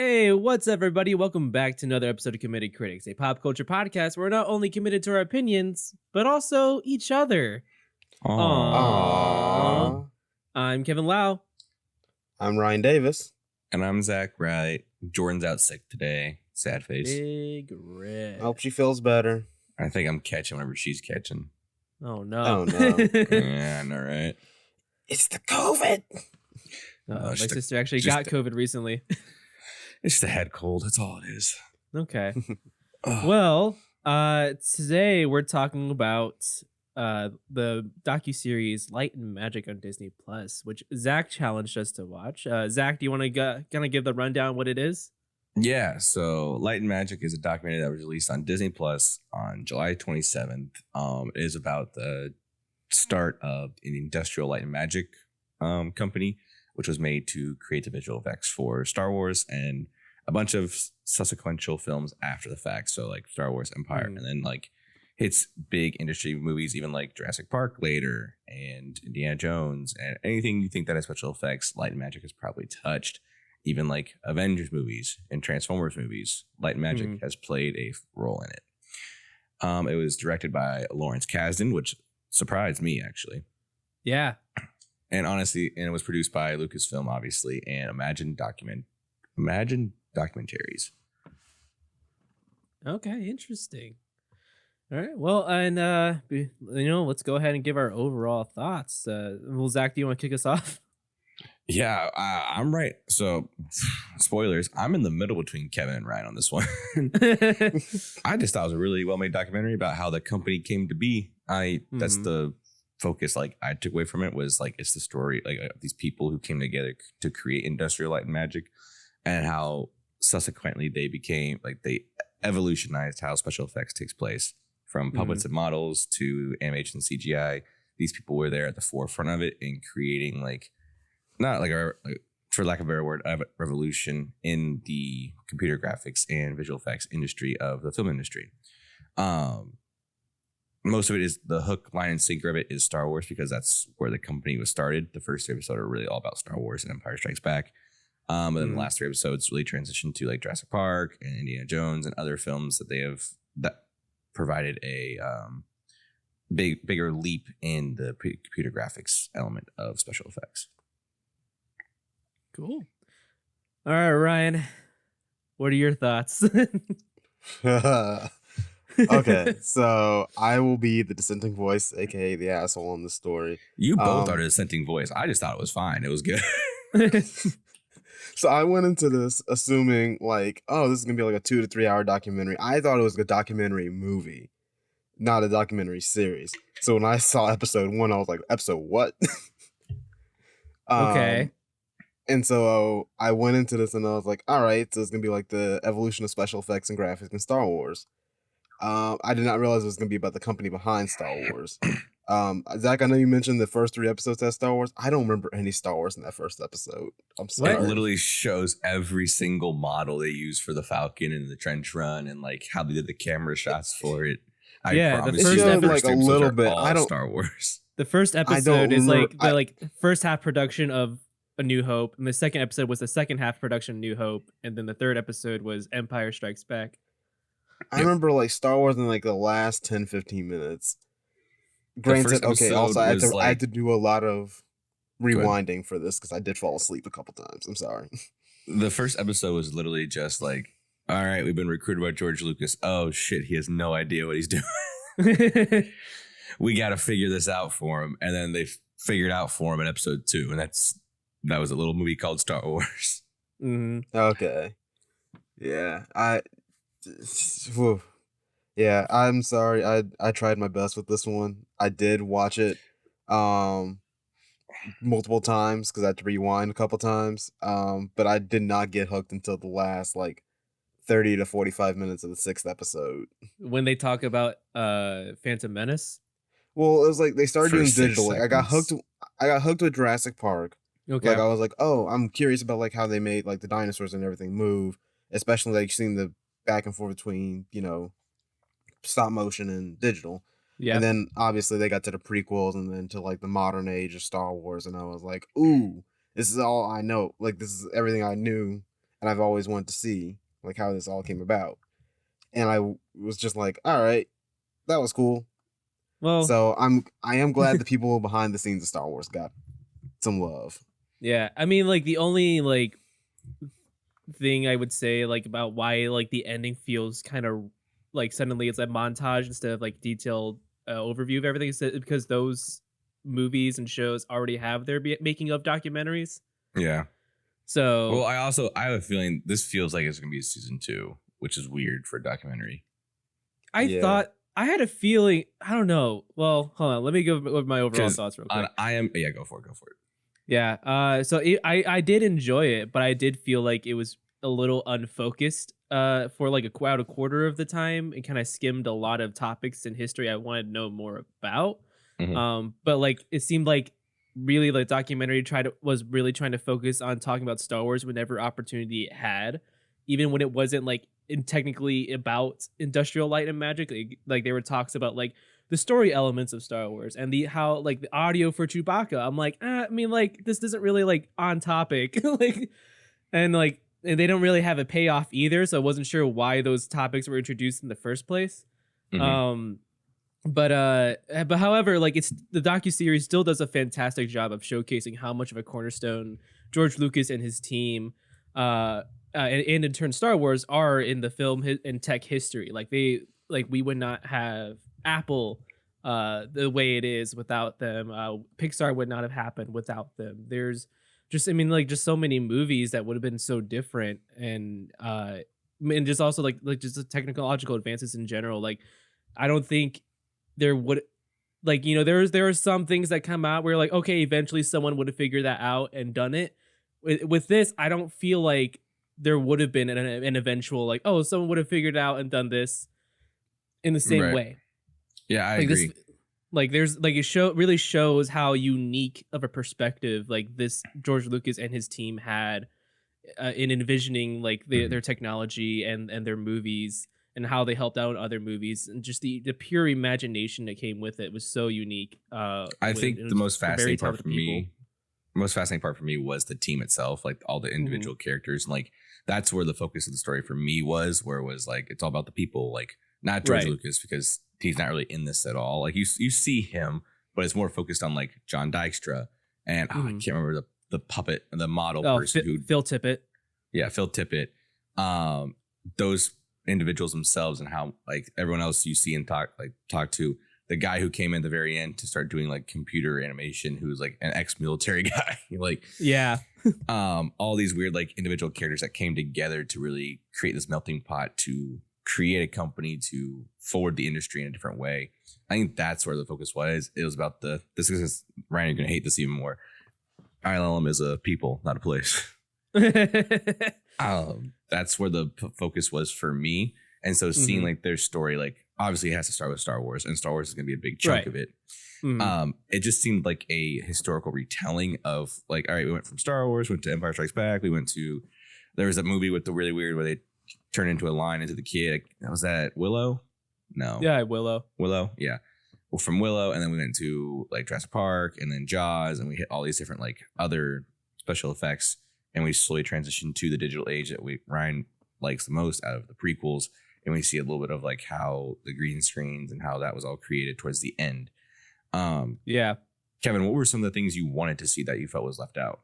Hey, what's up, everybody? Welcome back to another episode of Committed Critics, a pop culture podcast where we're not only committed to our opinions, but also each other. Aww. Aww. I'm Kevin Lau. I'm Ryan Davis. And I'm Zach Wright. Jordan's out sick today. Sad face. Big Red. I hope she feels better. I think I'm catching whenever she's catching. Oh, no. Oh, no. Yeah, I know, right? It's the COVID. My just a- sister actually just got COVID recently. It's just a head cold. That's all it is. Okay. Ugh. Well, today we're talking about the docuseries Light and Magic on Disney Plus, which Zach challenged us to watch. Zach, do you want to kind of give the rundown what it is? Yeah, so Light and Magic is a documentary that was released on Disney Plus on July 27th. It is about the start of an industrial light and magic company, which was made to create the visual effects for Star Wars and a bunch of subsequent films after the fact. So like Star Wars Empire, and then like hits big industry movies, even like Jurassic Park later and Indiana Jones, and anything you think that has special effects, Light and Magic has probably touched. Even like Avengers movies and Transformers movies, Light and Magic has played a role in it. It was directed by Lawrence Kasdan, which surprised me actually. Yeah. And honestly, and it was produced by Lucasfilm, obviously, and Imagine Documentaries. Okay, interesting. All right. Well, and let's go ahead and give our overall thoughts. Well, Zach, do you want to kick us off? Yeah, I'm right. So, spoilers, I'm in the middle between Kevin and Ryan on this one. I just thought it was a really well-made documentary about how the company came to be. That's the focus like I took away from it, was like it's the story like of these people who came together to create industrial light and magic, and how subsequently they evolutionized how special effects takes place, from puppets and models to animation and CGI. These people were there at the forefront of it in creating for lack of a better word, a revolution in the computer graphics and visual effects industry of the film industry. Most of it is the hook, line, and sinker of it is Star Wars, because that's where the company was started. The first episode are really all about Star Wars and Empire Strikes Back. And then the last three episodes really transitioned to like Jurassic Park and Indiana Jones and other films that provided a bigger leap in the computer graphics element of special effects. Cool. All right, Ryan, what are your thoughts? Okay, so I will be the dissenting voice, aka the asshole in the story. You both are the dissenting voice. I just thought it was fine. It was good. So I went into this assuming like, oh, this is gonna be like a 2 to 3 hour documentary. I thought it was a documentary movie, not a documentary series. So when I saw episode 1, I was like, episode what? Okay. And so I went into this and I was like, all right, so it's going to be like the evolution of special effects and graphics in Star Wars. I did not realize it was going to be about the company behind Star Wars. Zach, I know you mentioned the first 3 episodes had Star Wars. I don't remember any Star Wars in that first episode. I'm sorry. It literally shows every single model they used for the Falcon and the trench run, and like how they did the camera shots for it. Yeah, the promise first you, episode, like, a little bit. all I don't- Star Wars. The first episode is remember- like the first half production of A New Hope, and the second episode was the second half production of New Hope, and then the third episode was Empire Strikes Back. I remember like Star Wars in like the last 10-15 minutes. Granted, first okay, also episode was, I had to do a lot of ahead. rewinding for this because I did fall asleep a couple times. I'm sorry. The first episode was literally just like, all right, we've been recruited by George Lucas. Oh shit, he has no idea what he's doing. We got to figure this out for him. And then they figured out for him in episode 2. And that was a little movie called Star Wars. Okay. Yeah, whew. Yeah, I'm sorry. I tried my best with this one. I did watch it multiple times because I had to rewind a couple times. But I did not get hooked until the last like 30 to 45 minutes of the 6th episode. When they talk about Phantom Menace. Well, it was like they started doing First 6 digital. Like, I got hooked with Jurassic Park. Okay. Like I was like, oh, I'm curious about like how they made like the dinosaurs and everything move, especially like seeing the back and forth between, stop motion and digital. Yeah. And then obviously they got to the prequels and then to like the modern age of Star Wars, and I was like, ooh, this is all I know. Like this is everything I knew. and I've always wanted to see like how this all came about. And was just like, all right, that was cool. Well, So I am glad the people behind the scenes of Star Wars got some love. yeah. I mean, like the only like thing I would say like about why like the ending feels kind of like suddenly it's a montage instead of like detailed overview of everything is because those movies and shows already have their making of documentaries. Yeah. So Well, I have a feeling this feels like it's gonna be a season 2, which is weird for a documentary. Yeah. thought I had a feeling. I don't know. Well, hold on. Let me give my overall 'Cause thoughts real quick. Go for it. Yeah. So I did enjoy it, but I did feel like it was a little unfocused. For like about a quarter of the time, and kind of skimmed a lot of topics in history I wanted to know more about. Mhm. But like it seemed like really the documentary was really trying to focus on talking about Star Wars whenever opportunity it had, even when it wasn't like technically about industrial light and magic. Like there were talks about like the story elements of Star Wars and the how like the audio for Chewbacca. I'm like, I mean, like this isn't really like on topic, like and they don't really have a payoff either. So I wasn't sure why those topics were introduced in the first place. Mhm. But however, like it's the docuseries still does a fantastic job of showcasing how much of a cornerstone George Lucas and his team, and in turn Star Wars are in the film and tech history. Like we would not have Apple the way it is without them. Pixar would not have happened without them. There's just I mean like just so many movies that would have been so different and just also like just the technological advances in general. Like I don't think there would like there are some things that come out where like okay eventually someone would have figured that out and done it. With this I don't feel like there would have been an eventual like oh someone would have figured out and done this in the same Right. way. Yeah, I Like agree. this like there's like it really shows how unique of a perspective like this George Lucas and his team had in envisioning like Mhm. their technology and their movies and how they helped out in other movies and just the pure imagination that came with it was so unique. I think it the was most very fascinating part talented for me, most fascinating part for me was the team itself, like all the individual characters. And like that's where the focus of the story for me was, where it was like it's all about the people, like not George Right. Lucas because he's not really in this at all. Like you see him, but it's more focused on like John Dykstra and I Mhm. can't remember the puppet, the model Oh, person who Phil Tippett. yeah, Phil Tippett. Those individuals themselves and how like everyone else you see and talk to the guy who came in the very end to start doing like computer animation, who's like an ex-military guy, like Yeah. all these weird like individual characters that came together to really create this melting pot to create a company to forward the industry in a different way. I think that's where the focus was. It was about this is Ryan, you're gonna hate this even more. ILM is a people, not a place. That's where the focus was for me. And so seeing Mhm. like their story, like obviously it has to start with Star Wars, and Star Wars is going to be a big chunk Right. of it. Mhm. It just seemed like a historical retelling of like, all right, we went from Star Wars, went to Empire Strikes Back, we went to there was a movie with the really weird where they turn into a line into the kid. Was that Willow? No. Yeah, Willow. Willow, yeah. Well, from Willow, and then we went to like Jurassic Park, and then Jaws, and we hit all these different like other special effects, and we slowly transitioned to the digital age that Ryan likes the most out of the prequels, and we see a little bit of like how the green screens and how that was all created towards the end. Yeah. Kevin, what were some of the things you wanted to see that you felt was left out?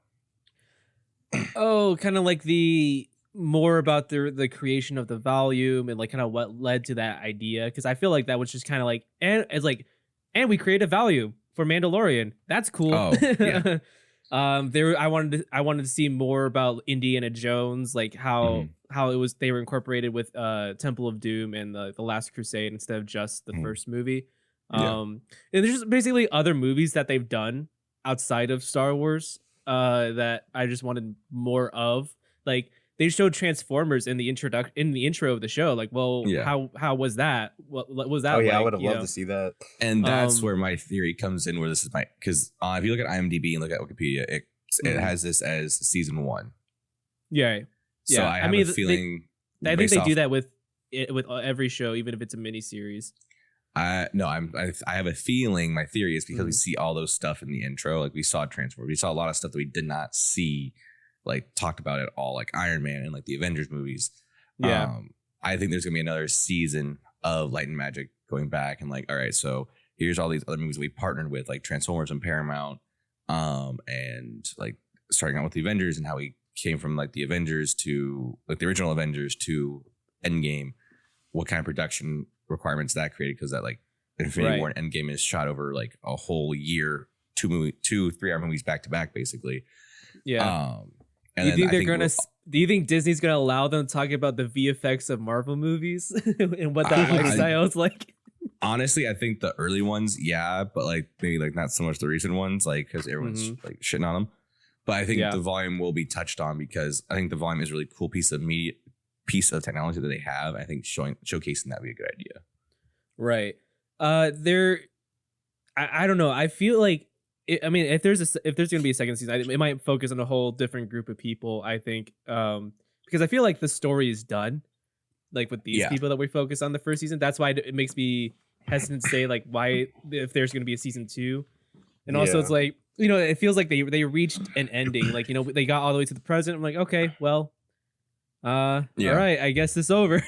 Oh, kind of like the more about the creation of the volume and like kind of what led to that idea because I feel like that was just kind of like and it's like and we created volume for Mandalorian. That's cool. Oh, yeah. There I wanted to see more about Indiana Jones, like how it was they were incorporated with Temple of Doom and the Last Crusade instead of just the Mhm. first movie. Yeah. And there's just basically other movies that they've done outside of Star Wars that I just wanted more of. Like they showed Transformers in the intro of the show. Like, well, Yeah. how was that? What was that? Oh yeah, I like, would have you loved know? to see that. And that's Um, where my theory comes in, where this is my because if you look at IMDb and look at Wikipedia, it Mhm. has this as season 1. Yeah, So yeah. I have mean, a feeling. I think based they off- do that with every show, even if it's a mini series. I have a feeling. My theory is because we Mhm. see all those stuff in the intro. Like we saw Transformers, we saw a lot of stuff that we did not see like talked about it all, like Iron Man and like the Avengers movies. Yeah. I think there's gonna be another season of Light and Magic going back and like, all right, so here's all these other movies we partnered with, like Transformers and Paramount, and like starting out with the Avengers and how we came from like the Avengers to like the original Avengers to Endgame, what kind of production requirements that created, because that like Infinity War and Endgame is shot over like a whole year, 3-hour movies back to back, basically. Yeah. And do you think Disney's gonna allow them to talk about the VFX of Marvel movies and what that lifestyle is like? Honestly, I think the early ones, yeah, but like maybe like not so much the recent ones, like because everyone's like shitting on them. But I think the volume will be touched on, because I think the volume is a really cool piece of technology that they have. I think showcasing that would be a good idea. Right. I don't know. I feel like if there's gonna be a second season, it might focus on a whole different group of people. I think because I feel like the story is done, like with these people that we focus on the first season. That's why it makes me hesitant to say like why if there's gonna be a season 2, and also it's like, you know, it feels like they reached an ending. Like, you know, they got all the way to the present. I'm like, okay, well, all right, I guess it's over.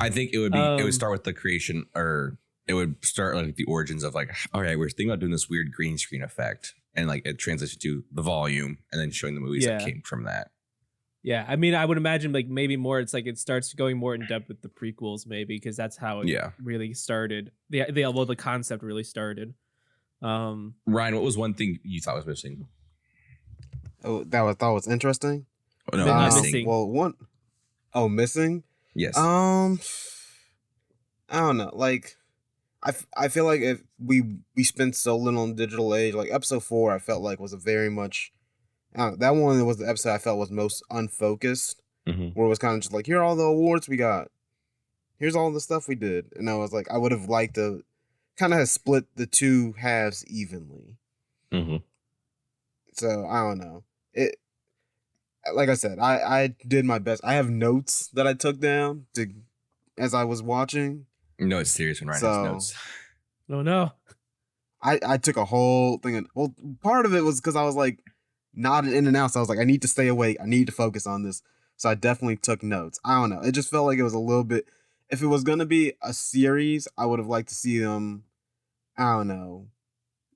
I think it would be it would start with the creation, or it would start like the origins of like, all right, we're thinking about doing this weird green screen effect, and like it transitions to the volume, and then showing the movies that came from that. Yeah, I mean, I would imagine like maybe more. It's like it starts going more in depth with the prequels, maybe, because that's how it really started. The concept really started. Ryan, what was one thing you thought was missing? Oh, thought was interesting. Oh, no, missing. Well, missing. Yes. I don't know. Like, I feel like if we spent so little on digital age, like episode 4, I felt like was a very much. That one was the episode I felt was most unfocused, where it was kind of just like, here are all the awards we got, here's all the stuff we did, and I was like, I would have liked to kind of have split the two halves evenly. So I don't know. It, like I said, I did my best. I have notes that I took down as I was watching. No, it's serious when Ryan has notes. Oh no. I took a whole thing. Well, part of it was because I was like nodding in and out. So I was like, I need to stay awake. I need to focus on this. So I definitely took notes. I don't know. It just felt like it was a little bit. If it was going to be a series, I would have liked to see them, I don't know,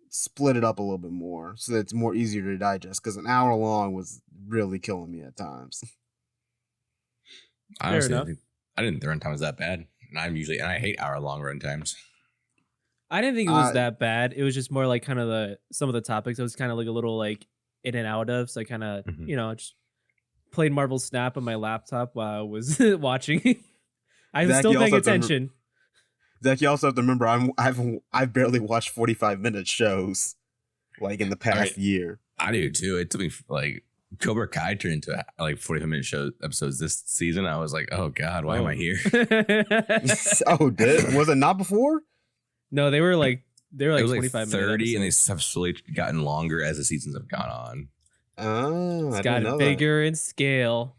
split it up a little bit more so that it's more easier to digest. Because an hour long was really killing me at times. Honestly, I didn't think the runtime was that bad. And I hate hour-long runtimes. I didn't think it was that bad. It was just more like kind of some of the topics. I was kind of like a little like in and out of. So I kind of, you know, just played Marvel Snap on my laptop while I was watching. I was still paying attention. Zach, you also have to remember, I've barely watched 45-minute shows like in the past year. I do too. It took me like Cobra Kai turned into like 45-minute show episodes this season. I was like, oh God, why am I here? Was it not before? No, they were like it was 25 like 30 minutes. and they have slowly gotten longer as the seasons have gone on. Oh, it's gotten bigger in scale.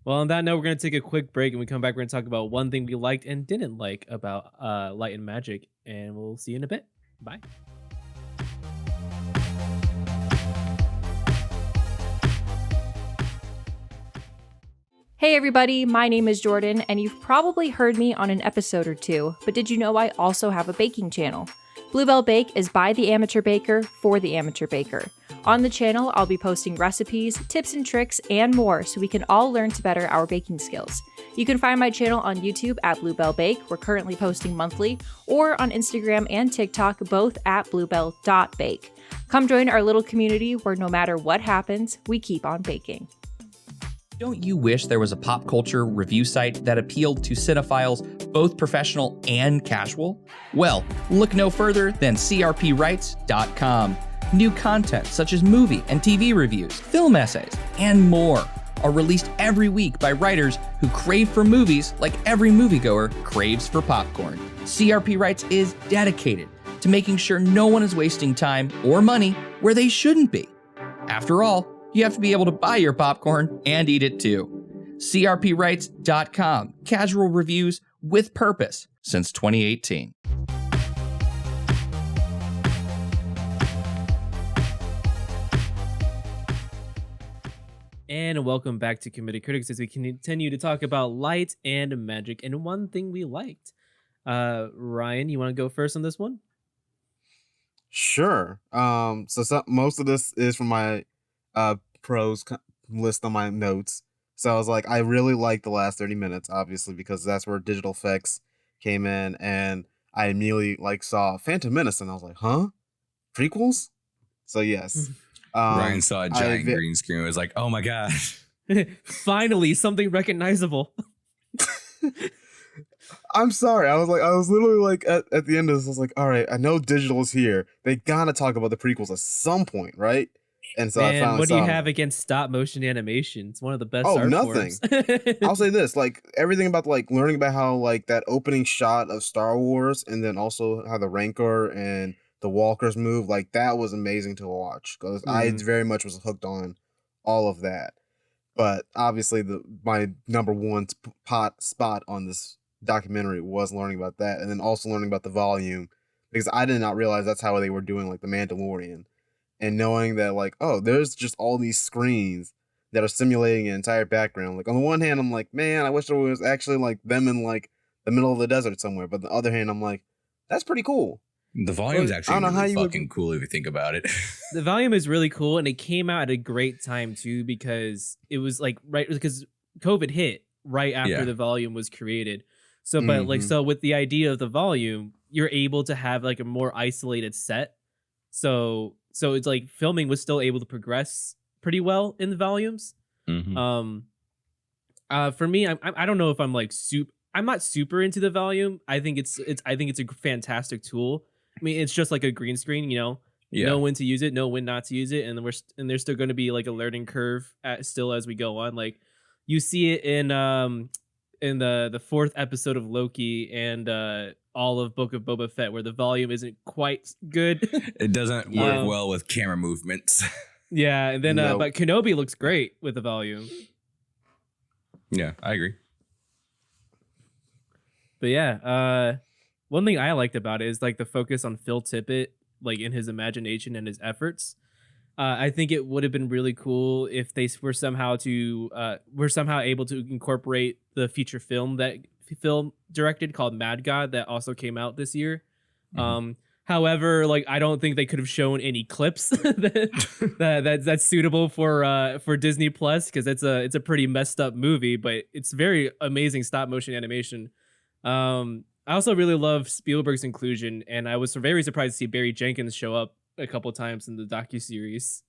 Well, on that note, we're going to take a quick break, and when we come back, we're going to talk about one thing we liked and didn't like about Light and Magic, and we'll see you in a bit. Bye. Hey everybody, my name is Jordan, and you've probably heard me on an episode or two, but did you know I also have a baking channel? Bluebell Bake is by the amateur baker for the amateur baker. On the channel, I'll be posting recipes, tips and tricks, and more so we can all learn to better our baking skills. You can find my channel on YouTube at Bluebell Bake, we're currently posting monthly, or on Instagram and TikTok, both at bluebell.bake. Come join our little community where no matter what happens, we keep on baking. Don't you wish there was a pop culture review site that appealed to cinephiles, both professional and casual? Well, look no further than crpwrites.com. New content such as movie and TV reviews, film essays, and more are released every week by writers who crave for movies like every moviegoer craves for popcorn. CRP Writes is dedicated to making sure no one is wasting time or money where they shouldn't be. After all, you have to be able to buy your popcorn and eat it too. crpwrites.com. Casual reviews with purpose since 2018. And welcome back to Committee Critics as we continue to talk about light and magic and one thing we liked. Ryan, you want to go first on this one? Sure. Most of this is from my list on my notes. So I was like, I really like the last 30 minutes, obviously, because that's where digital effects came in, and I immediately saw Phantom Menace, and I was like, huh? Prequels? So yes. Ryan saw a giant green screen and was like, oh my god. Finally, something recognizable. I'm sorry. I was literally like at the end of this, I was like, all right, I know digital is here. They gotta talk about the prequels at some point, right? And so I Man, finally what do you saw have it. against stop motion animation? It's one of the best Oh, art nothing. forms. I'll say this, everything about learning about how that opening shot of Star Wars, and then also how the Rancor and the Walkers move, that was amazing to watch, because I very much was hooked on all of that. But obviously my number one spot on this documentary was learning about that, and then also learning about the volume, because I did not realize that's how they were doing the Mandalorian, and knowing that oh, there's just all these screens that are simulating an entire background. On the one hand, I'm like, man, I wish there was actually them in the middle of the desert somewhere. But on the other hand, I'm like, that's pretty cool. The volume is I actually don't know how really you would- fucking cool if you think about it. The volume is really cool, and it came out at a great time too, because it was because COVID hit right after Yeah. the volume was created. So, but so with the idea of the volume, you're able to have a more isolated set. So it's filming was still able to progress pretty well in the volumes. Mhm. For me, I don't know if I'm I'm not super into the volume. I think it's a fantastic tool. I mean, it's just like a green screen, Yeah. know when to use it, know when not to use it, and there's still going to be a learning curve still as we go on. You see it in the fourth episode of Loki and all of Book of Boba Fett, where the volume isn't quite good. It doesn't work well with camera movements. Yeah, and then Nope. but Kenobi looks great with the volume. Yeah, I agree. But yeah, one thing I liked about it is the focus on Phil Tippett, in his imagination and his efforts. I think it would have been really cool if they were somehow able to incorporate the feature film that Phil directed called Mad God that also came out this year. However, I don't think they could have shown any clips that's suitable for Disney Plus, because it's a pretty messed up movie, but it's very amazing stop motion animation. I also really love Spielberg's inclusion, and I was very surprised to see Barry Jenkins show up a couple times in the docuseries.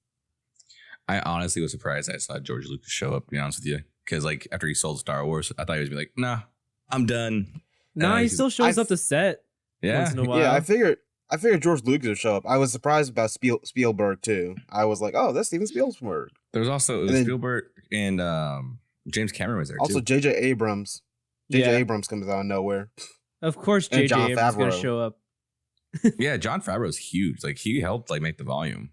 I honestly was surprised I saw George Lucas show up, to be honest with you. Because after he sold Star Wars, I thought he was be like, nah, I'm done. Nah, he he's- still shows up to set Yeah. once in a while. Yeah, I figured George Lucas would show up. I was surprised about Spielberg too. I was like, oh, that's Steven Spielberg. There was also And then- Spielberg and James Cameron was there Also, too. J.J. Abrams. J.J. Yeah. Abrams comes out of nowhere. Of course, And J.J. Jon Abrams is going to Favreau. show up. Yeah, Jon Favreau's huge. He helped make the volume.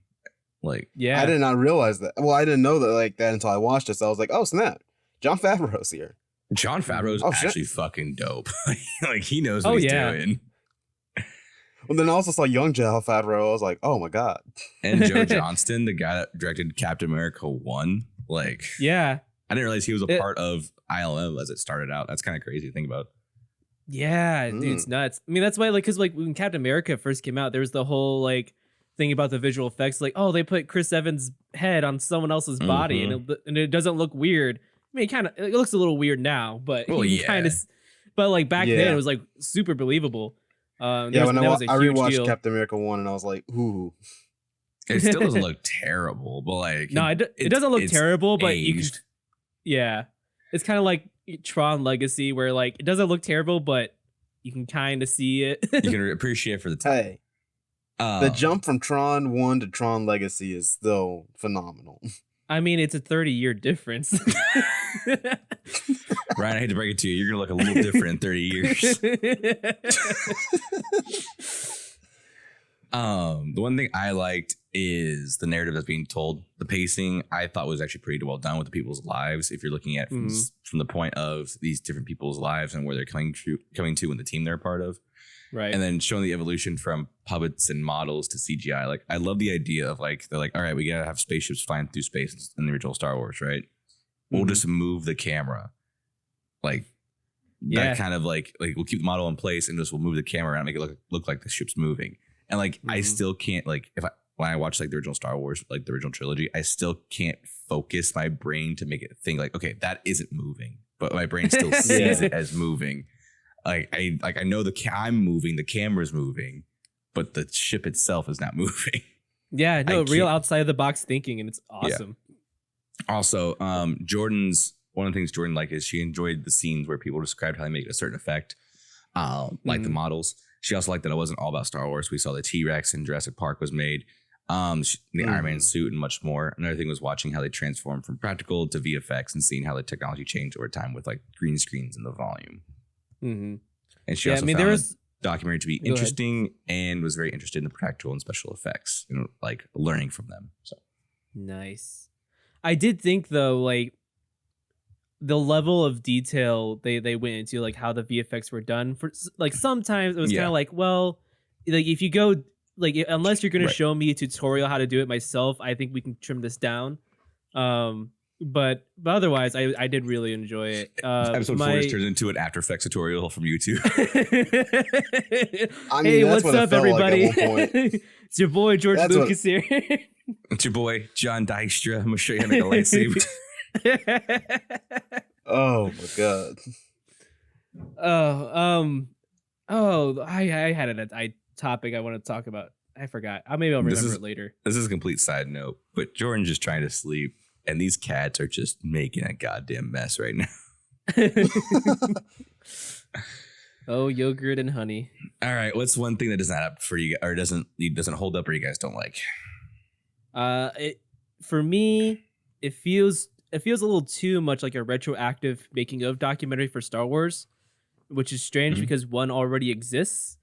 Yeah. I did not realize that. Well, I didn't know that that until I watched it. So I was like, oh snap, Jon Favreau's here. Jon Favreau's Oh, shit. actually fucking dope. He knows Oh, what he's yeah. doing. Well, then I also saw young Jon Favreau. I was like, oh my god. And Joe Johnston, the guy that directed Captain America 1, Yeah. I didn't realize he was a It- part of ILM as it started out. That's kind of crazy to think about. Yeah, dude, it's nuts. I mean, that's why, because when Captain America first came out, there was the whole thing about the visual effects, oh, they put Chris Evans' head on someone else's body, and it doesn't look weird. I mean, it looks a little weird now, but Well, you yeah. kind of, but back then Yeah. it was super believable. Yeah, That when I was a huge rewatched deal. Captain America 1, and I was like, ooh. It still doesn't look terrible, but No, it doesn't look it's terrible, but you can, aged. yeah, it's kind of like Tron Legacy, where it doesn't look terrible, but you can kind of see it. You can appreciate it for the time. Hey, the jump from Tron 1 to Tron Legacy is still phenomenal. I mean, it's a 30-year difference. Ryan, I hate to break it to you. You're going to look a little different in 30 years. The one thing I liked is the narrative that's being told. The pacing I thought was actually pretty well done with the people's lives. If you're looking at from the point of these different people's lives and where they're coming to and the team they're a part of, Right. and then showing the evolution from puppets and models to CGI. I love the idea of they're like, all right, we gotta have spaceships flying through space in the original Star Wars, right? we'll Mhm. just move the camera, like Yeah. that kind of like we'll keep the model in place and just we'll move the camera around, make it look like the ship's moving. And like I Mhm. still can't like when I watch like the original Star Wars, like the original trilogy, I still can't focus my brain to make it think like, okay, that isn't moving, but my brain still sees it as moving. Like I know I'm moving, the camera's moving, but the ship itself is not moving. Yeah, no, real can't- outside the box thinking, and it's awesome. Also, one of the things Jordan liked is she enjoyed the scenes where people described how they make a certain effect, like the models. She also liked that it wasn't all about Star Wars. We saw the T-Rex in Jurassic Park was made, the Iron Man suit and much more. Another thing was watching how they transformed from practical to VFX and seeing how the technology changed over time with like green screens and the volume. Mm-hmm. And she Yeah, also I mean, found there the was. documentary to be Go ahead. interesting and was very interested in the practical and special effects and like learning from them. So Nice. I did think though, like the level of detail they went into, like how the VFX were done. For like sometimes it was kind Yeah. of like, well, like if you go like unless you're gonna Right. show me a tutorial how to do it myself, I think we can trim this down. But otherwise, I did really enjoy it. episode 4 just turns into an After Effects tutorial from YouTube. I mean, Hey, that's what's what it up, felt like at everybody? one point. It's your boy George That's what- Lucas here. It's your boy John Dykstra. I'm gonna show you how to make a lightsaber. Oh my god. I had a topic I want to talk about. I forgot. Maybe I'll This remember is- it later. This is a complete side note, but Jordan's just trying to sleep, and these cats are just making a goddamn mess right now. Oh, yogurt and honey. All right, what's one thing that doesn't add up for you, or doesn't hold up, or you guys don't like? For me, it feels a little too much like a retroactive making of documentary for Star Wars, which is strange Mhm. because one already exists.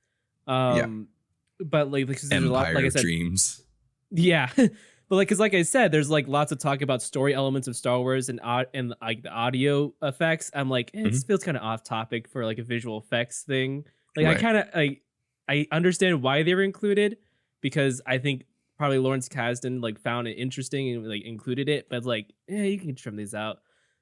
But like because there's a lot, Empire like I of said, Dreams. yeah. But like, cause like I said, there's like lots of talk about story elements of Star Wars and like the audio effects. I'm like, this feels kind of off topic for like a visual effects thing. Like Right. I kind of I understand why they were included because I think probably Lawrence Kasdan like found it interesting and like included it. But like, you can trim these out.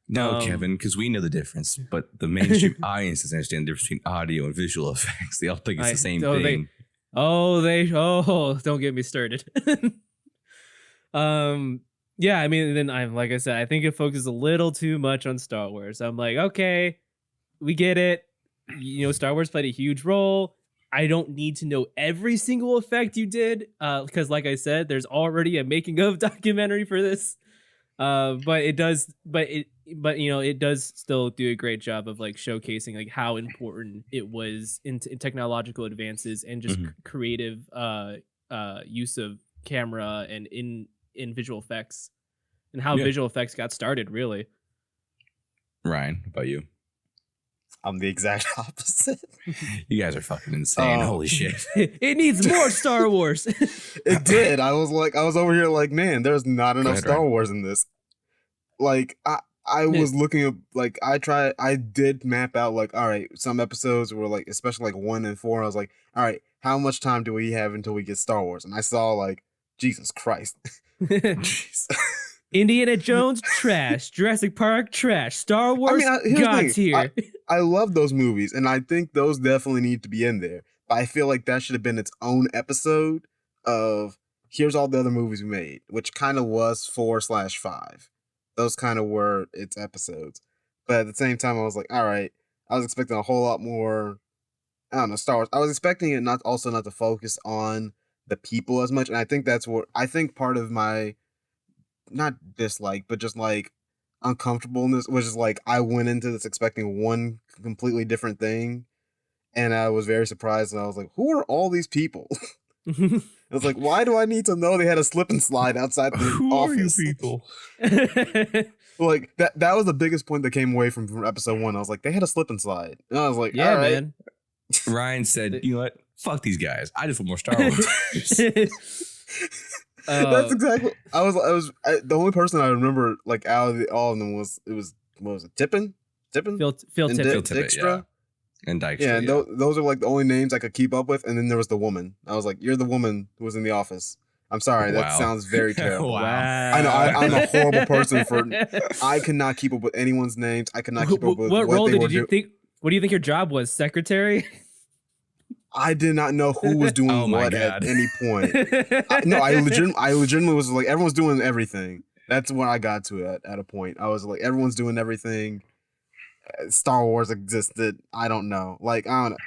No, Um, Kevin, because we know the difference, but the mainstream audience doesn't understand the difference between audio and visual effects. They all think it's the same thing. Don't get me started. Yeah, I mean, then I'm like I said, I think it focuses a little too much on Star Wars. I'm like, okay, we get it. You know, Star Wars played a huge role. I don't need to know every single effect you did, because like I said, there's already a making of documentary for this. But it does still do a great job of like showcasing like how important it was in technological advances and just creative use of camera and in visual effects and how visual effects got started, really. Ryan, how about you? I'm the exact opposite. You guys are fucking insane. Oh. Holy shit. It needs more Star Wars. It did. I was over here like, man, there's not enough ahead, Star Ryan. Wars in this. Like I was looking up, like I did map out like, all right, some episodes were like, especially like 1 and 4. I was like, all right, how much time do we have until we get Star Wars? And I saw like, Jesus Christ. Jeez. Indiana Jones, trash. Jurassic Park, trash. Star Wars, here's the God's thing. here. I love those movies, and I think those definitely need to be in there. But I feel like that should have been its own episode of here's all the other movies we made, which kind of was 4/5. Those kind of were its episodes. But at the same time, I was like, all right, I was expecting a whole lot more. I don't know, Star Wars. I was expecting it not to focus on the people as much, and I think that's what I think part of my not dislike, but just like uncomfortableness was just like I went into this expecting one completely different thing, and I was very surprised, and I was like, who are all these people? I was like, why do I need to know they had a slip and slide outside the Who are you office? people? Like that was the biggest point that came away from episode 1. I was like, they had a slip and slide, and I was like, Yeah, all right. man. Ryan said, you know what? Fuck these guys. I just want more Star Wars. That's exactly. The only person I remember like out of all of them was what was it, Tippin? Phil And Tippett. Phil Tippett, Dijkstra? And Dykstra. Yeah, and those are like the only names I could keep up with. And then there was the woman. I was like, you're the woman who was in the office. I'm sorry, that Wow. sounds very terrible. Wow. I know I'm a horrible person for. I could not keep up with anyone's names. I could not keep up with what role they were did you doing. think? What do you think your job was? Secretary? I did not know who was doing Oh my what at God. any point. No, I legitimately was like, everyone's doing everything. That's when I got to it at a point. I was like, everyone's doing everything. Star Wars existed. I don't know. Like, I don't know.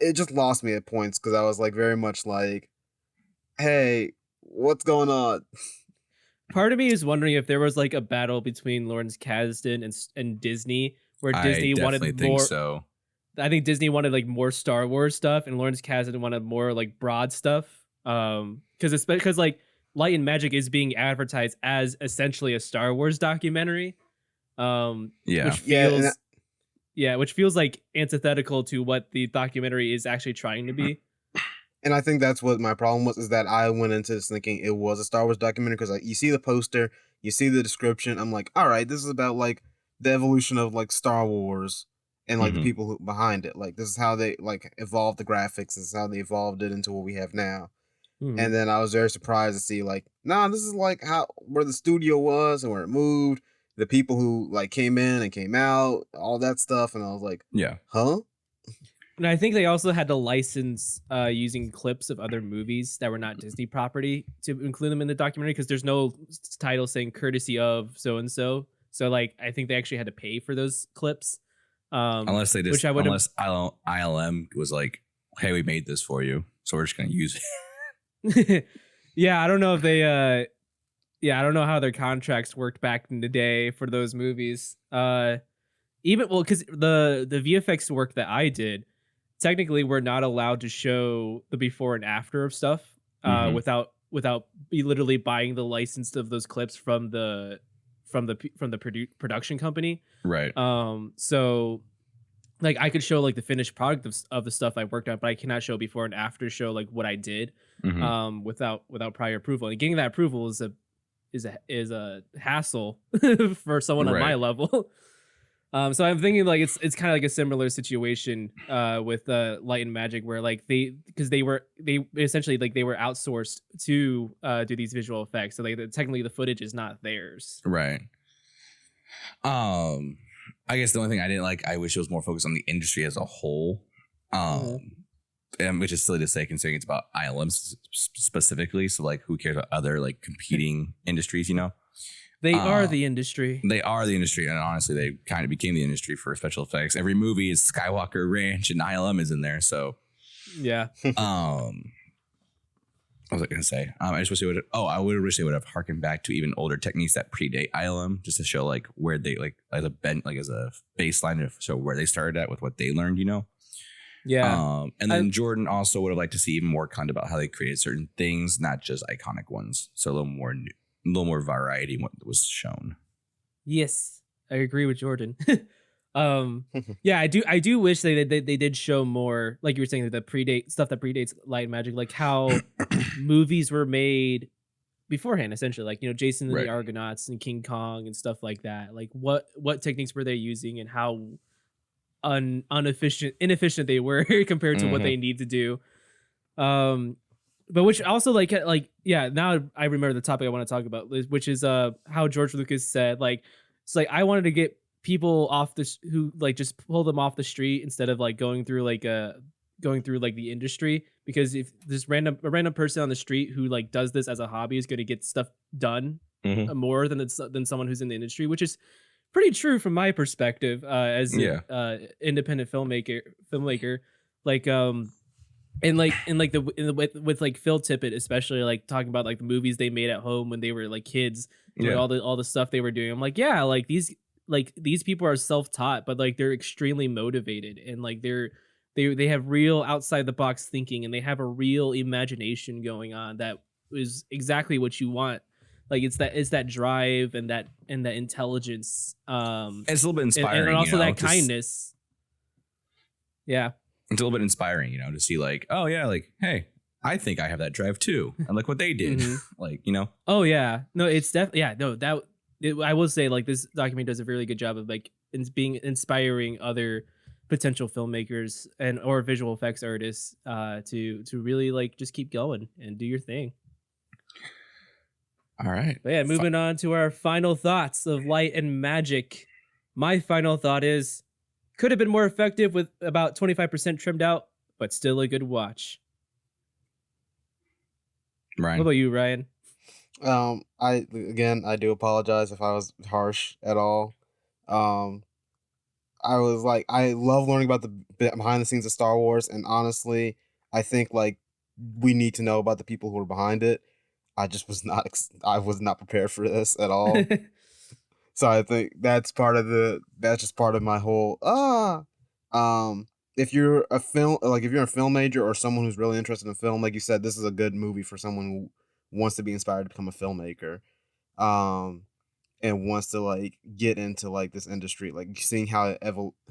It just lost me at points because I was like very much like, hey, what's going on? Part of me is wondering if there was like a battle between Lawrence Kasdan and Disney, where Disney I definitely wanted think more. so. I think Disney wanted like more Star Wars stuff, and Lawrence Kasdan wanted more like broad stuff. Because like Light and Magic is being advertised as essentially a Star Wars documentary. Yeah. Which Yeah, feels and which feels like antithetical to what the documentary is actually trying to be. And I think that's what my problem was, is that I went into this thinking it was a Star Wars documentary because like you see the poster, you see the description. I'm like, all right, this is about like the evolution of like Star Wars and like the Mhm. people behind it. Like this is how they like evolved the graphics. This is how they evolved it into what we have now. Mhm. And then I was very surprised to see like, nah, this is like how where the studio was and where it moved, the people who like came in and came out, all that stuff. And I was like, Yeah. huh? And I think they also had to license using clips of other movies that were not Disney property to include them in the documentary, because there's no title saying courtesy of so and so. So like I think they actually had to pay for those clips. Unless they just, which I would've- unless ILM was like, hey, we made this for you, so we're just gonna use it. Yeah, I don't know if they I don't know how their contracts worked back in the day for those movies. Because the VFX work that I did, technically we're not allowed to show the before and after of stuff Mhm. without literally buying the license of those clips from the production company. Right. So like I could show like the finished product of the stuff I worked on, but I cannot show before and after show like what I did Mhm. without prior approval. And getting that approval is a hassle for someone on my Right. level. So I'm thinking like it's kind of like a similar situation with Light and Magic, where like they essentially like they were outsourced to do these visual effects, so like technically the footage is not theirs. Right. I guess the only thing I didn't like, I wish it was more focused on the industry as a whole. And which is silly to say considering it's about ILM specifically. So like, who cares about other like competing industries? You know, They are the industry. they are the industry, and honestly, they kind of became the industry for special effects. Every movie is Skywalker Ranch, and ILM is in there. So, Yeah. what was I going to say? I just wish they would. Oh, I would wish they would have harkened back to even older techniques that predate ILM, just to show like where they like as a as a baseline to show where they started at with what they learned. You know. Yeah. And then Jordan also would have liked to see even more content about how they created certain things, not just iconic ones. So a little more variety in what was shown. Yes, I agree with Jordan. Yeah, I do wish they did show more, like you were saying, the predate stuff that predates Light and Magic, like how movies were made beforehand, essentially, like, you know, Jason and Right. the Argonauts and King Kong and stuff like that. Like what techniques were they using and how inefficient they were compared to what Mhm. they need to do. But which also like yeah, now I remember the topic I want to talk about, which is how George Lucas said like it's like I wanted to get people off this who like just pull them off the street instead of like going through like the industry, because if this a random person on the street who like does this as a hobby is going to get stuff done Mhm. more than someone who's in the industry, which is pretty true from my perspective as Yeah. an independent filmmaker. Like and with like Phil Tippett, especially like talking about like the movies they made at home when they were like kids, doing Yeah. all the stuff they were doing. I'm like, yeah, like these people are self-taught, but like they're extremely motivated, and like they have real outside the box thinking, and they have a real imagination going on that is exactly what you want. Like it's that drive and that intelligence, It's a little bit inspiring, and also you know, that kindness. Yeah. It's a little bit inspiring, you know, to see like, oh yeah, like, hey, I think I have that drive too, and look what they did. Mhm. Like, you know, Oh yeah, no, it's definitely I will say like this documentary does a really good job of like being inspiring other potential filmmakers and or visual effects artists to really like just keep going and do your thing. All right. But yeah, moving on to our final thoughts of Light and Magic. My final thought is, could have been more effective with about 25% trimmed out, but still a good watch. Ryan. What about you, Ryan? I do apologize if I was harsh at all. I was like, I love learning about the behind the scenes of Star Wars, and honestly, I think like we need to know about the people who are behind it. I just was not I was not prepared for this at all. So I think that's just part of my whole if you're a film major or someone who's really interested in film, like you said, this is a good movie for someone who wants to be inspired to become a filmmaker. And wants to like get into like this industry, like seeing how it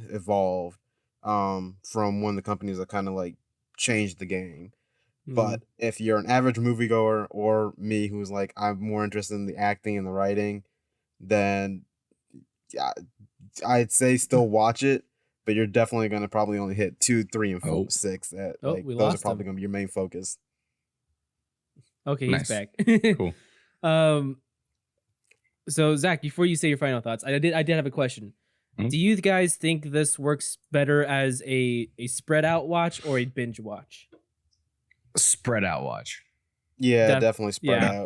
evolved from one of the companies that kind of like changed the game. But if you're an average moviegoer or me, who's like, I'm more interested in the acting and the writing, then yeah, I'd say still watch it, but you're definitely going to probably only hit 2, 3, and 4, 6. Like, we those are lost probably him. going to be your main focus. Okay, he's Nice. back. Cool. So Zach, before you say your final thoughts, I did have a question. Mhm. Do you guys think this works better as a spread out watch or a binge watch? Spread out watch. Yeah, definitely spread yeah.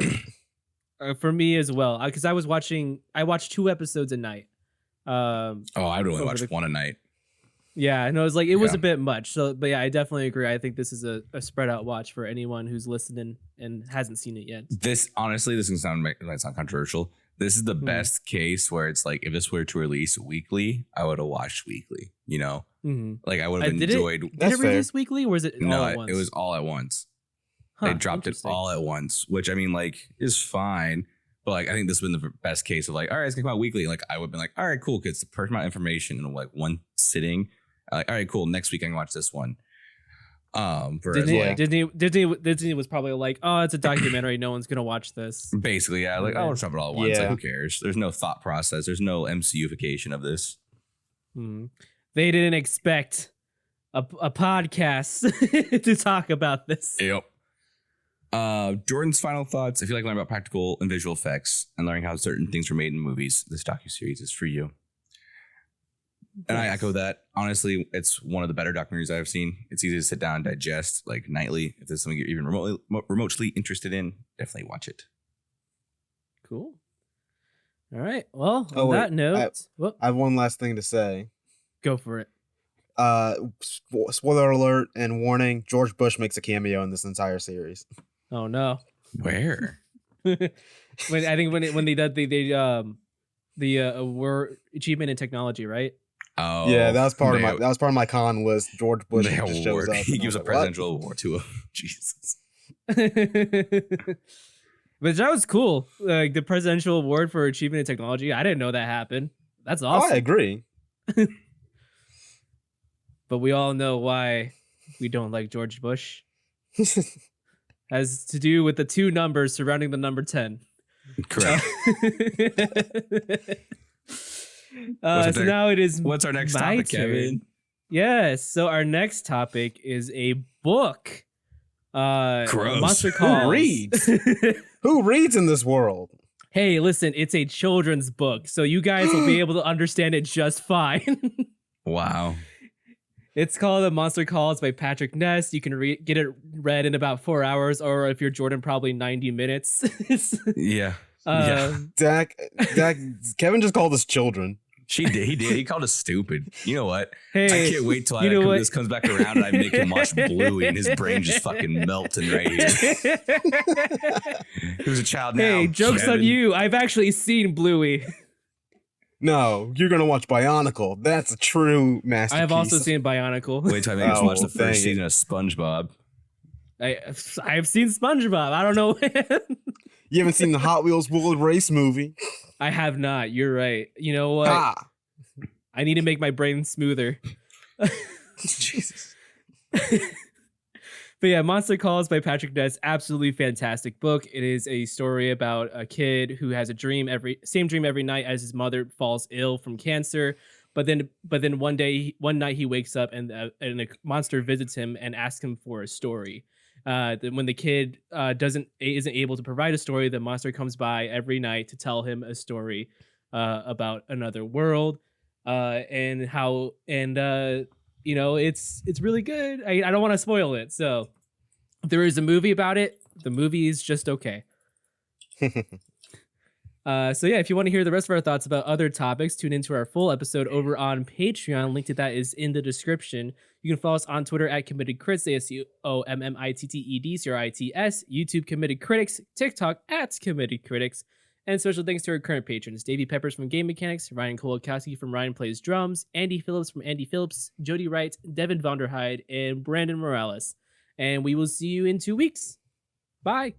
out. For me as well, because I watched 2 episodes a night. Oh, I'd only Over watch the- one a night. Yeah, and it was like it was Yeah. a bit much. So, but yeah, I definitely agree. I think this is a spread out watch for anyone who's listening and hasn't seen it yet. This honestly, this might sound controversial. This is the best case where it's like if this were to release weekly, I would have watched weekly. You know, Mm-hmm. like I would have Did it- enjoyed. Did That's it fair. release weekly or was it No, all at once? it was all at once. Huh, They dropped it interesting. all at once, which I mean, like, is fine. But like, I think this would have been the best case of like, all right, it's gonna come out weekly. Like, I would have been like, all right, cool, because it's the perfect amount of information in like one sitting. Like, all right, cool. Next week I can watch this one. Whereas Disney was probably like, oh, it's a documentary. No one's gonna watch this. basically, yeah, like, oh, let's drop it all at once. Yeah. Like, who cares? There's no thought process. There's no MCUification of this. They didn't expect a podcast to talk about this. Yep. Jordan's final thoughts. If you like learning about practical and visual effects and learning how certain things were made in movies, this docuseries is for you. And I echo that. Honestly, it's one of the better documentaries I've seen. It's easy to sit down and digest like nightly. If there's something you're even remotely interested in, definitely watch it. Cool. All right. Well, Oh, on wait, that note, I have one last thing to say. go for it. Spoiler alert and warning: George Bush makes a cameo in this entire series. Oh no. Where? when they did the award achievement in technology, right? Oh, Yeah, that was part of the- my con list. George Bush the just shows award. up. He and I gives was a like, what? presidential award to him. Jesus. But that was cool. Like the presidential award for achievement in technology. I didn't know that happened. That's Oh, awesome. I agree. But we all know why we don't like George Bush. Has to do with the 2 numbers surrounding the number 10. Correct. So now it is What's our next my topic, turn. Kevin? Yes. So our next topic is a book. Gross. Monster Who Calls. reads? Who reads in this world? Hey, listen, it's a children's book, so you guys will be able to understand it just fine. Wow. It's called The Monster Calls by Patrick Ness. You can get it read in about 4 hours, or if you're Jordan, probably 90 minutes. Yeah. Yeah. Dak, Kevin just called us children. He did. He called us stupid. You know what? Hey, I can't wait till you know what? this comes back around and I make him watch Bluey and his brain just fucking melting right here. Who's a child now? Hey, joke's on Kevin? you. I've actually seen Bluey. No, you're gonna watch Bionicle. That's a true masterpiece. I have also seen Bionicle. Wait till I make us watch the Oh, dang first it. season of SpongeBob. I've seen SpongeBob. I don't know when. You haven't seen the Hot Wheels World Race movie? I have not. You're right. You know what? Ah, I need to make my brain smoother. Jesus. But yeah, Monster Calls by Patrick Ness, absolutely fantastic book. It is a story about a kid who has a same dream every night as his mother falls ill from cancer. But then one night he wakes up and a monster visits him and asks him for a story. When the kid isn't able to provide a story, the monster comes by every night to tell him a story about another world, and how and it's really good. I don't want to spoil it, so there is a movie about it. The movie is just okay. So yeah, if you want to hear the rest of our thoughts about other topics, tune into our full episode over on Patreon. Link to that is in the description. You can follow us on Twitter at Committed Crits, ASCOMMITTED_CRITS, YouTube Committed Critics, TikTok at Committed Critics, and special thanks to our current patrons: Davey Peppers from Game Mechanics, Ryan Kolakowski from Ryan Plays Drums, Andy Phillips from Andy Phillips, Jody Wright, Devin Vonderhyde, and Brandon Morales. And we will see you in 2 weeks. Bye.